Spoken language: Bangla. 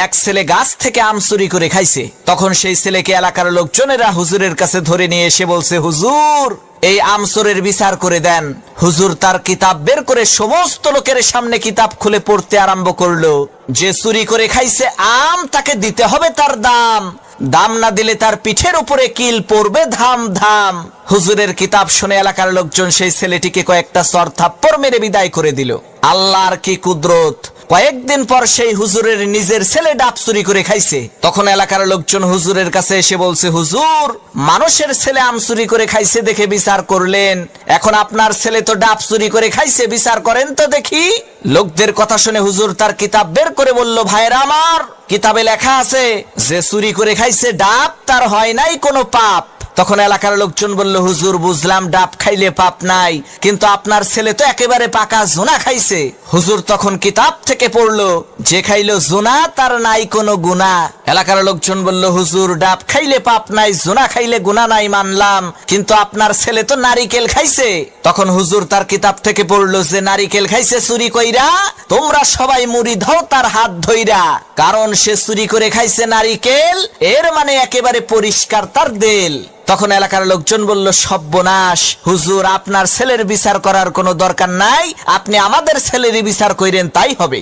এক ছেলে গাছ থেকে আম চুরি করে খাইছে। তখন সেই ছেলেকে এলাকার লোকজনেরা হুজুরের কাছে ধরে নিয়ে এসে বলছে, হুজুর এই আম চোরের বিচার করে দেন। হুজুর তার কিতাব বের করে সমস্ত লোকের সামনে কিতাব খুলে পড়তে আরম্ভ করলো। যে চুরি করে খাইছে আম, তাকে দিতে হবে তার দাম, দাম না দিলে তার পিঠের উপরে কিল পড়বে ধাম ধাম। হুজুরের কিতাব শুনে এলাকার লোকজন সেই ছেলেটিকে কয়েকটা চর থাপ্পড় মেরে বিদায় করে দিল। আল্লাহর কি কুদরত! কয়েকদিন পর সেই হুজুরের নিজের ছেলে ডাব চুরি করে খাইছে। তখন এলাকার লোকজন হুজুরের কাছে এসে বলছে, হুজুর মানুষের ছেলে আম চুরি করে খাইছে দেখে বিচার করলেন, এখন আপনার ছেলে তো ডাব চুরি করে খাইছে, বিচার করেন তো দেখি। লোকদের কথা শুনে হুজুর তার কিতাব বের করে বলল, ভাইরা আমার, কিতাবে লেখা আছে যে চুরি করে খাইছে ডাব তার হয় নাই কোনো পাপ। তখন এলাকার লোকজন বলল, হুজুর বুঝলাম ডাব খাইলে পাপ নাই, কিন্তু আপনার ছেলে তো একেবারে পাকা জোনা খাইছে। হুজুর তখন কিতাব থেকে পড়লো, যে খাইলো জোনা তার নাই কোনো গুনাহ। এলাকার লোকজন বলল, হুজুর ডাব খাইলে পাপ নাই, জোনা খাইলে গুনাহ নাই মানলাম, কিন্তু আপনার ছেলে তো নারিকেল খাইছে। তখন হুজুর তার কিতাব থেকে পড়লো, যে নারিকেল খাইছে চুরি কইরা, তোমরা সবাই মুড়ি দাও তার হাত ধইরা, কারণ সে চুরি করে খাইছে নারিকেল, এর মানে একেবারে পরিষ্কার তার দেল। তখন এলাকার লোকজন বলল, সর্বনাশ, হুজুর আপনার ছেলের বিচার করার কোনো দরকার নাই, আপনি আমাদের ছেলেরই বিচার কইরেন তাই হবে।